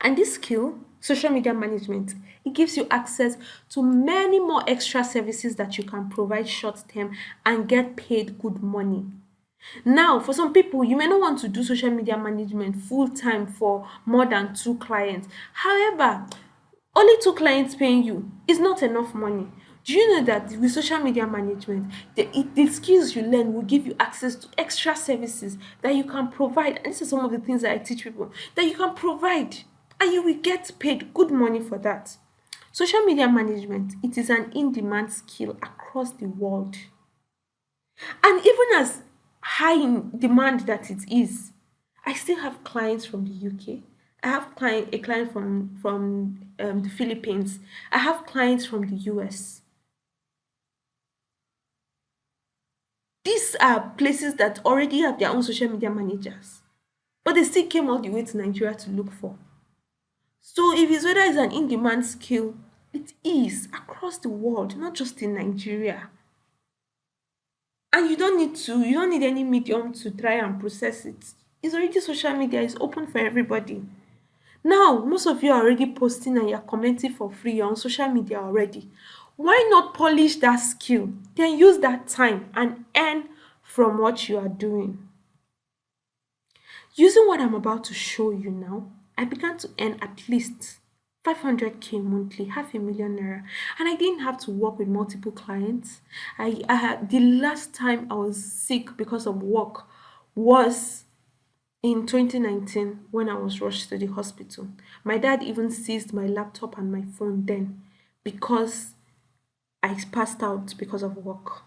And this skill, social media management, it gives you access to many more extra services that you can provide short term and get paid good money. Now, for some people, you may not want to do social media management full time for more than two clients. However, only two clients paying you is not enough money. Do you know that with social media management, the skills you learn will give you access to extra services that you can provide? And this is some of the things that I teach people that you can provide and you will get paid good money for that. Social media management, it is an in-demand skill across the world. And even as high in demand that it is, I still have clients from the UK. I have a client from the Philippines. I have clients from the US. These are places that already have their own social media managers, but they still came all the way to Nigeria to look for. So if it's whether it's an in-demand skill, it is across the world, not just in Nigeria. And you don't need any medium to try and process it. It's already social media, it's open for everybody. Now, most of you are already posting and you're commenting for free on social media already. Why not polish that skill? Then use that time and earn from what you are doing. Using what I'm about to show you now, I began to earn at least 500K monthly, half a million naira, and I didn't have to work with multiple clients. I had the last time I was sick because of work was in 2019 when I was rushed to the hospital. My dad even seized my laptop and my phone then because I passed out because of work.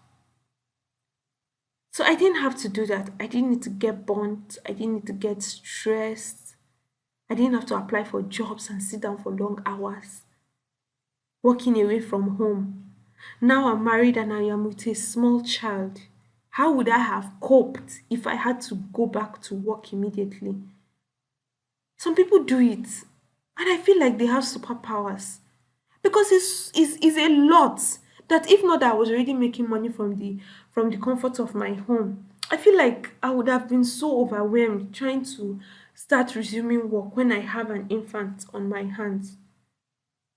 So I didn't have to do that. I didn't need to get burnt. I didn't need to get stressed. I didn't have to apply for jobs and sit down for long hours, working away from home. Now I'm married and I am with a small child. How would I have coped if I had to go back to work immediately? Some people do it, and I feel like they have superpowers because it's a lot that if not that I was already making money from the comfort of my home. I feel like I would have been so overwhelmed trying to start resuming work when I have an infant on my hands.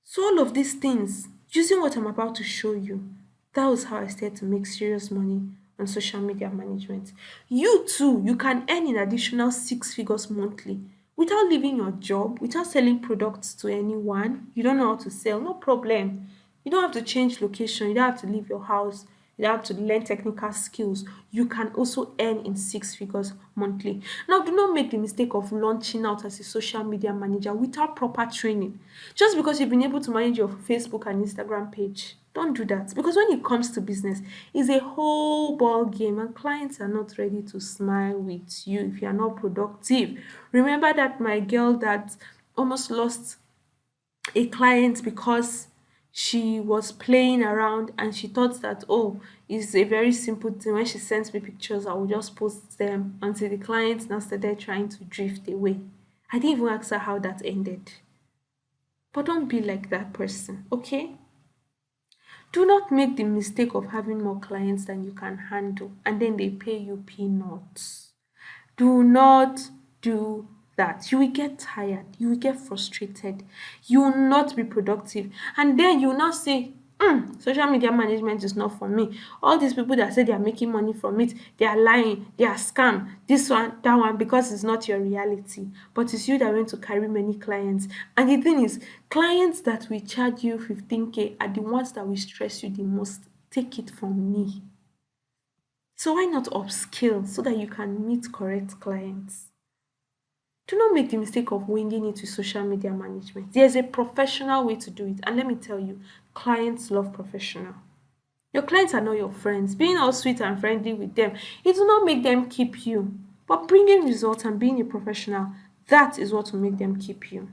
So all of these things, using what I'm about to show you, that was how I started to make serious money on social media management. You too, you can earn an additional six figures monthly without leaving your job, without selling products to anyone. You don't know how to sell, no problem. You don't have to change location, you don't have to leave your house, you don't have to learn technical skills. You can also earn in six figures monthly. Now, do not make the mistake of launching out as a social media manager without proper training. Just because you've been able to manage your Facebook and Instagram page, don't do that. Because when it comes to business, it's a whole ball game, and clients are not ready to smile with you if you are not productive. Remember that my girl that almost lost a client because she was playing around and she thought that, oh, it's a very simple thing. When she sends me pictures, I will just post them until the client now started trying to drift away. I didn't even ask her how that ended. But don't be like that person, okay? Do not make the mistake of having more clients than you can handle and then they pay you peanuts. Do not do that. You will get tired, you will get frustrated, you will not be productive, and then you will now say, social media management is not for me. All these people that say they are making money from it, they are lying, they are scam, this one, that one, because it's not your reality. But it's you that went to carry many clients. And the thing is, clients that will charge you 15K are the ones that will stress you the most. Take it from me. So why not upskill so that you can meet correct clients? Do not make the mistake of winging it with social media management. There's a professional way to do it. And let me tell you, clients love professional. Your clients are not your friends. Being all sweet and friendly with them, it will not make them keep you. But bringing results and being a professional, that is what will make them keep you.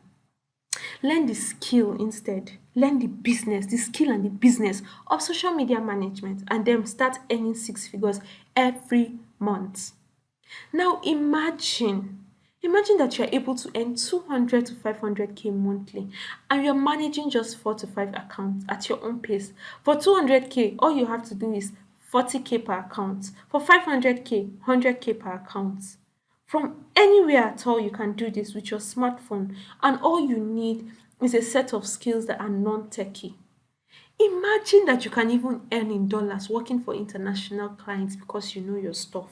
Learn the skill instead. Learn the skill and the business of social media management, and then start earning six figures every month. Now imagine that you're able to earn 200 to 500K monthly and you're managing just 4 to 5 accounts at your own pace. For 200K, all you have to do is 40K per account. For 500K, 100K per account. From anywhere at all, you can do this with your smartphone, and all you need is a set of skills that are non-techy. Imagine that you can even earn in dollars working for international clients because you know your stuff.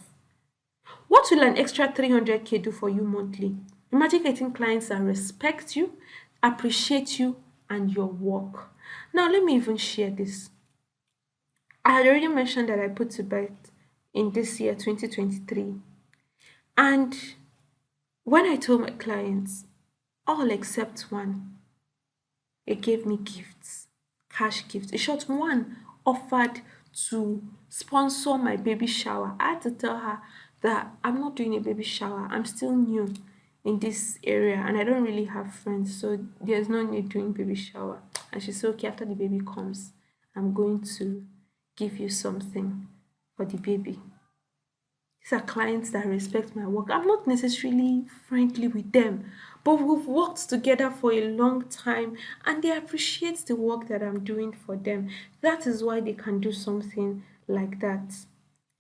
What will an extra 300K do for you monthly? Imagine getting clients that respect you, appreciate you, and your work. Now, let me even share this. I had already mentioned that I put to bed in this year, 2023. And when I told my clients, all except one, It gave me gifts, cash gifts. In short, one offered to sponsor my baby shower. I had to tell her that I'm not doing a baby shower. I'm still new in this area and I don't really have friends, so there's no need doing baby shower. And she said, okay, after the baby comes, I'm going to give you something for the baby. These are clients that respect my work. I'm not necessarily friendly with them, but we've worked together for a long time and they appreciate the work that I'm doing for them. That is why they can do something like that.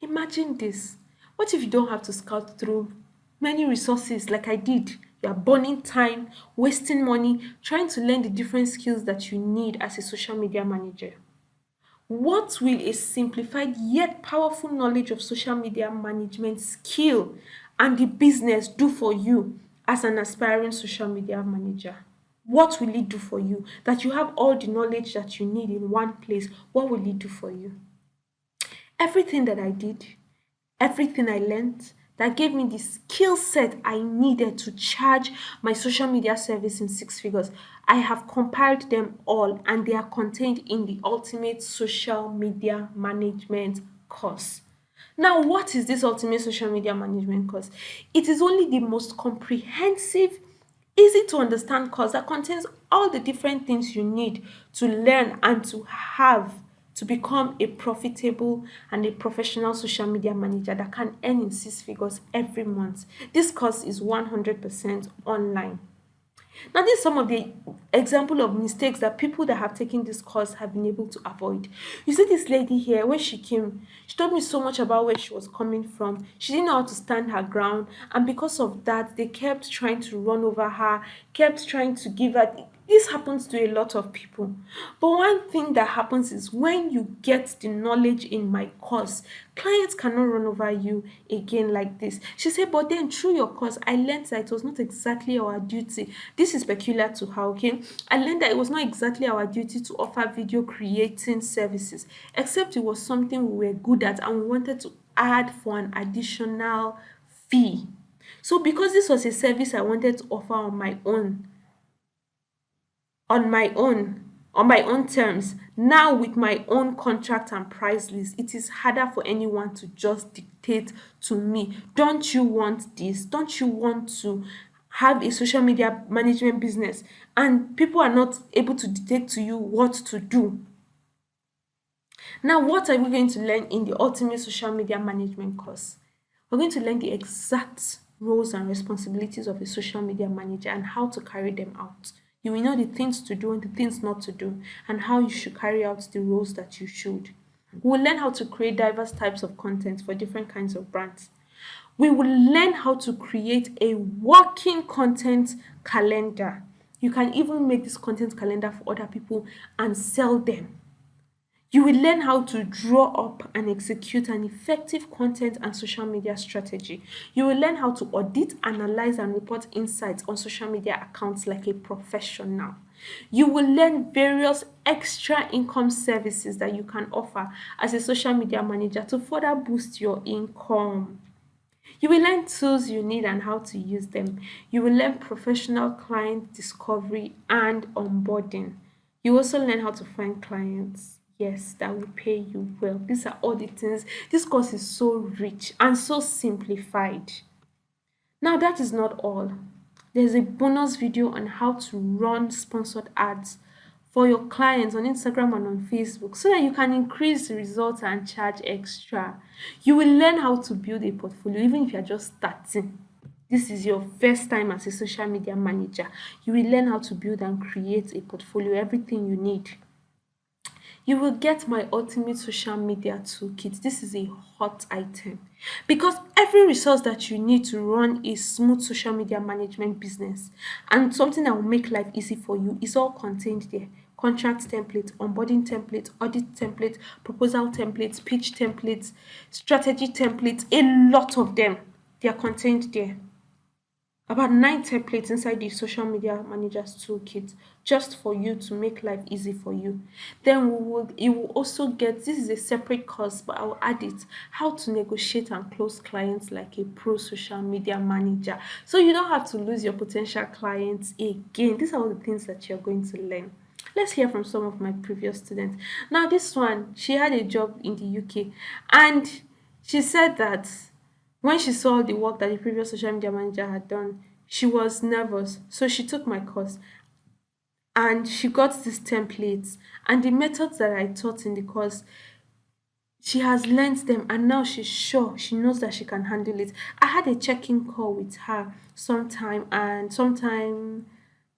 Imagine this. What if you don't have to scout through many resources like I did? You're burning time, wasting money, trying to learn the different skills that you need as a social media manager. What will a simplified yet powerful knowledge of social media management skill and the business do for you as an aspiring social media manager? What will it do for you? That you have all the knowledge that you need in one place, what will it do for you? Everything that I did, everything I learned, that gave me the skill set I needed to charge my social media service in six figures. I have compiled them all and they are contained in the Ultimate Social Media Management course. Now, what is this Ultimate Social Media Management course? It is only the most comprehensive, easy to understand course that contains all the different things you need to learn and to have to become a profitable and a professional social media manager that can earn in six figures every month. This course is 100% online. Now, these are some of the example of mistakes that people that have taken this course have been able to avoid. You see this lady here, when she came, she told me so much about where she was coming from. She didn't know how to stand her ground, and because of that, they kept trying to run over her, kept trying to give her. This happens to a lot of people. But one thing that happens is when you get the knowledge in my course, clients cannot run over you again like this. She said, but then through your course, I learned that it was not exactly our duty. This is peculiar to her, okay? I learned that it was not exactly our duty to offer video creating services, except it was something we were good at and we wanted to add for an additional fee. So because this was a service I wanted to offer on my own on my own terms, now with my own contract and price list, it is harder for anyone to just dictate to me, don't you want this, don't you want to have a social media management business, and people are not able to dictate to you what to do. Now, what are we going to learn in the ultimate social media management course? We're going to learn the exact roles and responsibilities of a social media manager and how to carry them out. You will know the things to do and the things not to do, and how you should carry out the roles that you should. We'll learn how to create diverse types of content for different kinds of brands. We will learn how to create a working content calendar. You can even make this content calendar for other people and sell them. You will learn how to draw up and execute an effective content and social media strategy. You will learn how to audit, analyze, and report insights on social media accounts like a professional. You will learn various extra income services that you can offer as a social media manager to further boost your income. You will learn tools you need and how to use them. You will learn professional client discovery and onboarding. You also learn how to find clients, yes, that will pay you well. These are all the things. This course is so rich and so simplified. Now, that is not all. There's a bonus video on how to run sponsored ads for your clients on Instagram and on Facebook so that you can increase the results and charge extra. You will learn how to build a portfolio even if you're just starting. This is your first time as a social media manager. You will learn how to build and create a portfolio, everything you need. You will get my ultimate social media toolkit. This is a hot item because every resource that you need to run a smooth social media management business and something that will make life easy for you is all contained there. Contract template, onboarding template, audit template, proposal templates, pitch templates, strategy templates, a lot of them. They are contained there, about 9 templates inside the social media managers toolkit just for you to make life easy for you. Then you will also get, this is a separate course but I'll add it, how to negotiate and close clients like a pro social media manager, so you don't have to lose your potential clients again. These are all the things that you're going to learn. Let's hear from some of my previous students. Now, this one, she had a job in the UK, and she said that when she saw the work that the previous social media manager had done, she was nervous. So she took my course and she got these templates and the methods that I taught in the course, she has learnt them and now she's sure she knows that she can handle it. I had a check-in call with her sometime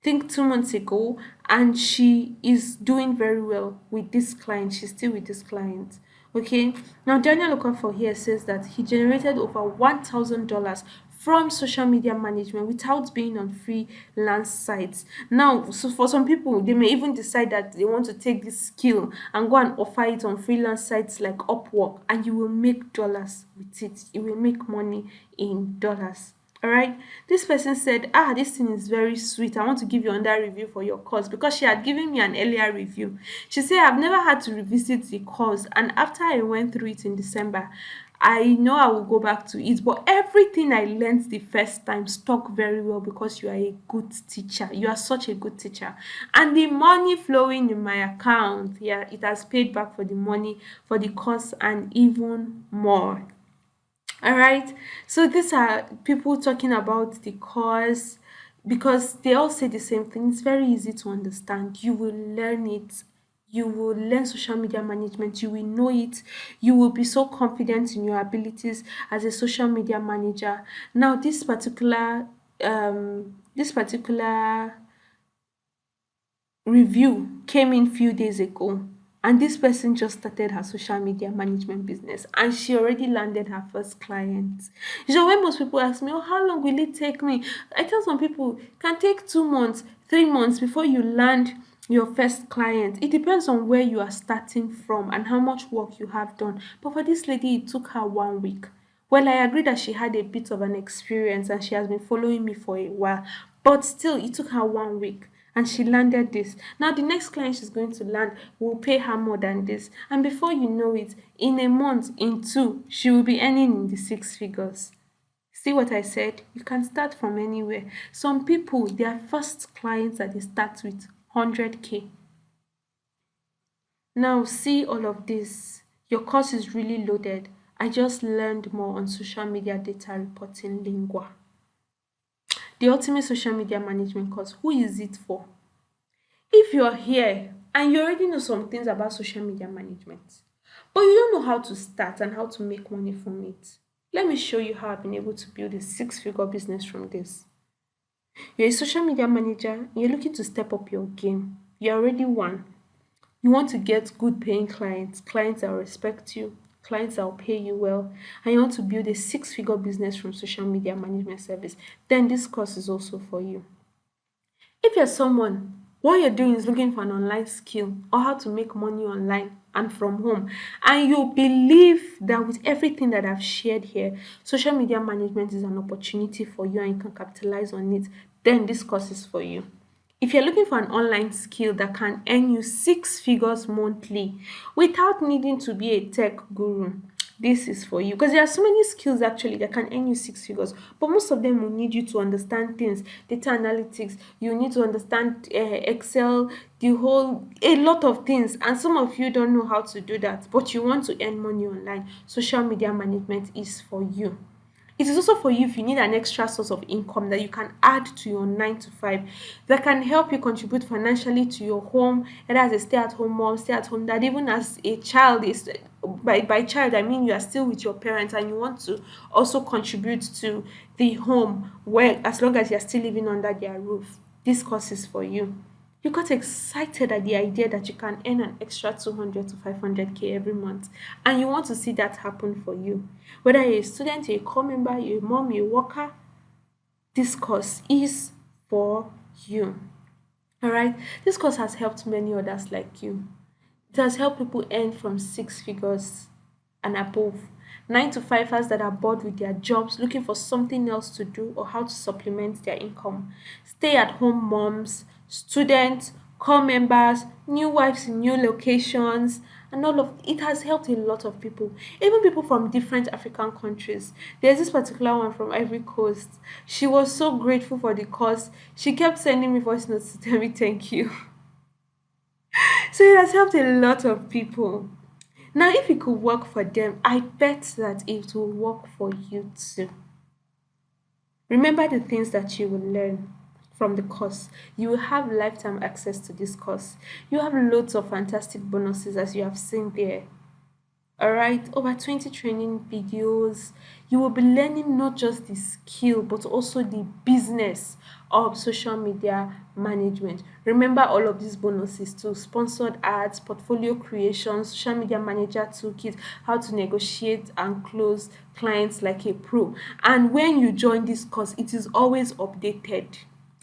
think 2 months ago, and she is doing very well with this client. She's still with this client. Okay. Now Daniel Okafor here says that he generated over $1,000 from social media management without being on freelance sites. Now, so for some people, they may even decide that they want to take this skill and go and offer it on freelance sites like Upwork, and you will make dollars with it. You will make money in dollars. All right. This person said, this thing is very sweet. I want to give you another review for your course, because she had given me an earlier review. She said, I've never had to revisit the course. And after I went through it in December, I know I will go back to it. But everything I learned the first time stuck very well because you are a good teacher. You are such a good teacher. And the money flowing in my account, yeah, it has paid back for the money for the course and even more. All right. So these are people talking about the cause, because they all say the same thing. It's very easy to understand. You will learn it. You will learn social media management. You will know it. You will be so confident in your abilities as a social media manager. Now, this particular review came in few days ago, and this person just started her social media management business and she already landed her first client. So when most people ask me, oh, how long will it take me, I tell some people it can take 2 months, 3 months before you land your first client. It depends on where you are starting from and how much work you have done. But for this lady, it took her 1 week. Well, I agree that she had a bit of an experience and she has been following me for a while, but still, it took her 1 week and she landed this. Now, the next client she's going to land will pay her more than this. And before you know it, in a month, in two, she will be earning in the six figures. See what I said? You can start from anywhere. Some people, their first clients that they start with 100K. Now, see all of this. Your course is really loaded. I just learned more on social media data reporting lingua. The ultimate social media management course. Who is it for? If you're here and you already know some things about social media management, but you don't know how to start and how to make money from it, let me show you how I've been able to build a six-figure business from this. You're a social media manager and you're looking to step up your game. You're already one. You want to get good paying clients, clients that will respect you, clients that will pay you well, and you want to build a six-figure business from social media management service, then this course is also for you. If you're someone, what you're doing is looking for an online skill or how to make money online and from home, and you believe that with everything that I've shared here, social media management is an opportunity for you and you can capitalize on it, then this course is for you. If you're looking for an online skill that can earn you six figures monthly without needing to be a tech guru, this is for you, because there are so many skills actually that can earn you six figures, but most of them will need you to understand things, data analytics, you need to understand Excel, the whole a lot of things, and some of you don't know how to do that, but you want to earn money online. Social media management is for you. It is also for you if you need an extra source of income that you can add to your 9 to 5, that can help you contribute financially to your home, either as a stay-at-home mom, stay-at-home dad, even as a child. Is by child I mean you are still with your parents and you want to also contribute to the home, where as long as you're still living under their roof. This course is for you. You got excited at the idea that you can earn an extra 200 to 500K every month, and you want to see that happen for you. Whether you're a student, you're a core member, you're a mom, you're a worker, this course is for you. All right. This course has helped many others like you. It has helped people earn from six figures and above. 9 to 5ers that are bored with their jobs, looking for something else to do or how to supplement their income. Stay at home moms, students, core members, new wives in new locations, and all of it has helped a lot of people, even people from different African countries. There's this particular one from Ivory Coast. She was so grateful for the course. She kept sending me voice notes to tell me thank you. So it has helped a lot of people. Now, if it could work for them, I bet that it will work for you too. Remember the things that you will learn from the course. You will have lifetime access to this course. You have loads of fantastic bonuses as you have seen there. All right, over 20 training videos. You will be learning not just the skill but also the business of social media management. Remember all of these bonuses too: sponsored ads, portfolio creation, social media manager toolkit, how to negotiate and close clients like a pro. And when you join this course, it is always updated.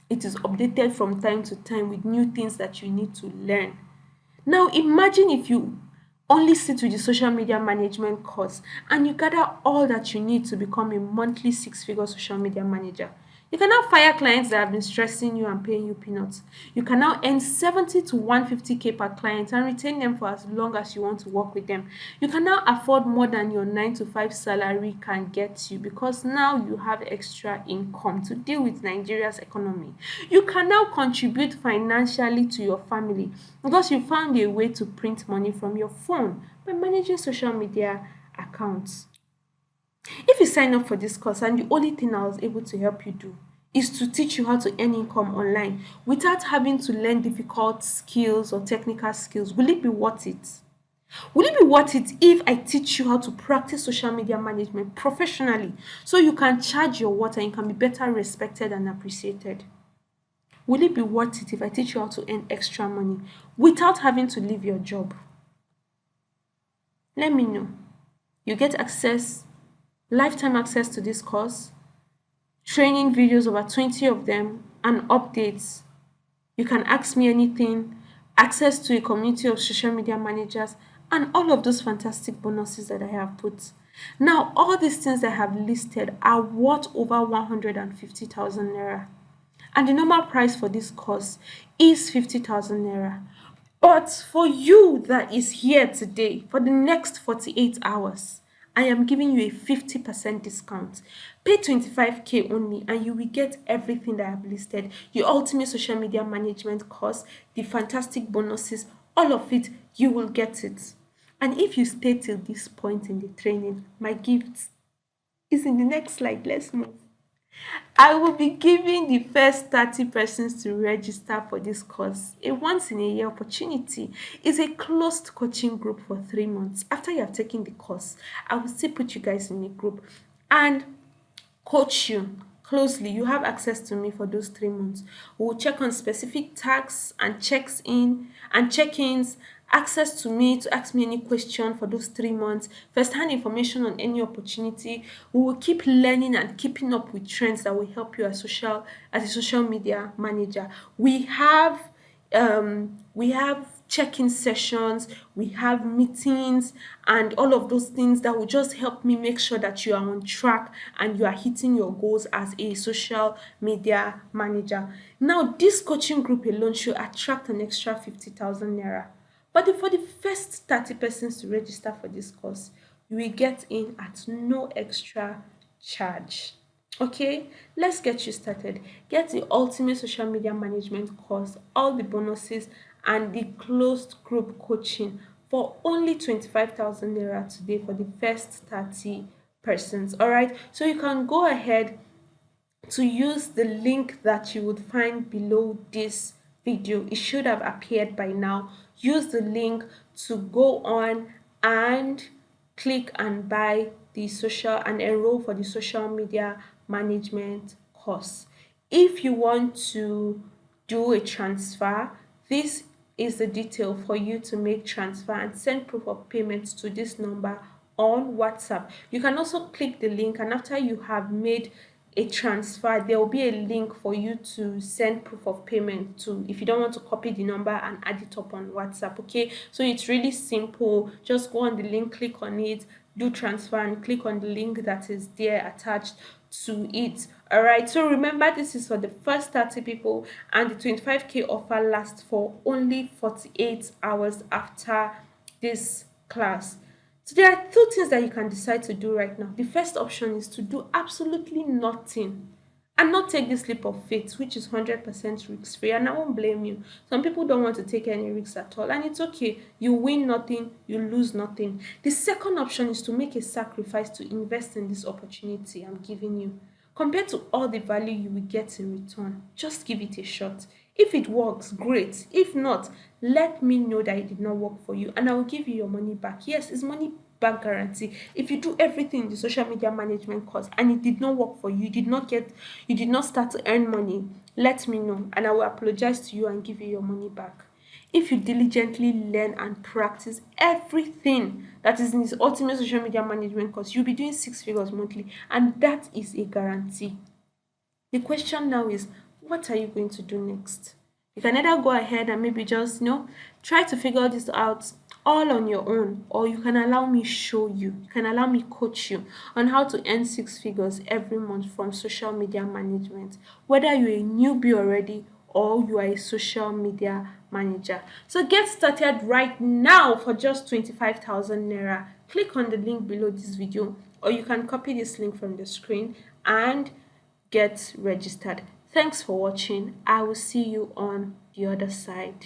It is updated from time to time with new things that you need to learn. Now imagine if you only sit with the social media management course and you gather all that you need to become a monthly six-figure social media manager. You can now fire clients that have been stressing you and paying you peanuts. You can now earn 70 to 150K per client and retain them for as long as you want to work with them. You can now afford more than your 9 to 5 salary can get you, because now you have extra income to deal with Nigeria's economy. You can now contribute financially to your family because you found a way to print money from your phone by managing social media accounts. If you sign up for this course and the only thing I was able to help you do is to teach you how to earn income online without having to learn difficult skills or technical skills, will it be worth it? Will it be worth it if I teach you how to practice social media management professionally so you can charge your worth and you can be better respected and appreciated? Will it be worth it if I teach you how to earn extra money without having to leave your job? Let me know. You get access, lifetime access to this course, training videos, over 20 of them, and updates. You can ask me anything, access to a community of social media managers, and all of those fantastic bonuses that I have put. Now, all these things I have listed are worth over 150,000 naira. And the normal price for this course is 50,000 naira. But for you that is here today, for the next 48 hours, I am giving you a 50% discount. Pay 25K only and you will get everything that I have listed. Your ultimate social media management course, the fantastic bonuses, all of it, you will get it. And if you stay till this point in the training, my gift is in the next slide. Let's move. I will be giving the first 30 persons to register for this course a once in a year opportunity. It's a closed coaching group for 3 months. After you have taken the course, I will still put you guys in a group and coach you closely. You have access to me for those 3 months. We'll check on specific tasks and checks in and check-ins, access to me to ask me any question for those 3 months, first-hand information on any opportunity. We will keep learning and keeping up with trends that will help you as a social media manager. We have check-in sessions, we have meetings, and all of those things that will just help me make sure that you are on track and you are hitting your goals as a social media manager. Now, this coaching group alone should attract an extra 50,000 naira. But for the first 30 persons to register for this course, you will get in at no extra charge. Okay, let's get you started. Get the ultimate social media management course, all the bonuses, and the closed group coaching for only 25,000 naira today for the first 30 persons. All right, so you can go ahead to use the link that you would find below this video. It should have appeared by now. Use the link to go on and click and buy the social and enroll for the social media management course. If you want to do a transfer, this is the detail for you to make transfer and send proof of payment to this number on WhatsApp. You can also click the link, and after you have made a transfer, there will be a link for you to send proof of payment to, if you don't want to copy the number and add it up on WhatsApp. Okay, so it's really simple. Just go on the link, click on it, do transfer, and click on the link that is there attached to it. All right, so remember, this is for the first 30 people, and the 25K offer lasts for only 48 hours after this class. So there are two things that you can decide to do right now. The first option is to do absolutely nothing and not take this leap of faith, which is 100% risk free. And I won't blame you. Some people don't want to take any risks at all, and it's okay. You win nothing, you lose nothing. The second option is to make a sacrifice to invest in this opportunity I'm giving you. Compared to all the value you will get in return, just give it a shot. If it works, great. If not, let me know that it did not work for you and I will give you your money back. Yes, it's money back guarantee. If you do everything in the social media management course and it did not work for you, you did not start to earn money, let me know and I will apologize to you and give you your money back. If you diligently learn and practice everything that is in this ultimate social media management course, you'll be doing 6 figures monthly, and that is a guarantee. The question now is, what are you going to do next? You can either go ahead and maybe just, try to figure this out all on your own, or you can allow me show you, you can allow me coach you on how to earn 6 figures every month from social media management, whether you're a newbie already or you are a social media manager. So get started right now for just 25,000 naira. Click on the link below this video, or you can copy this link from the screen and get registered. Thanks for watching. I will see you on the other side.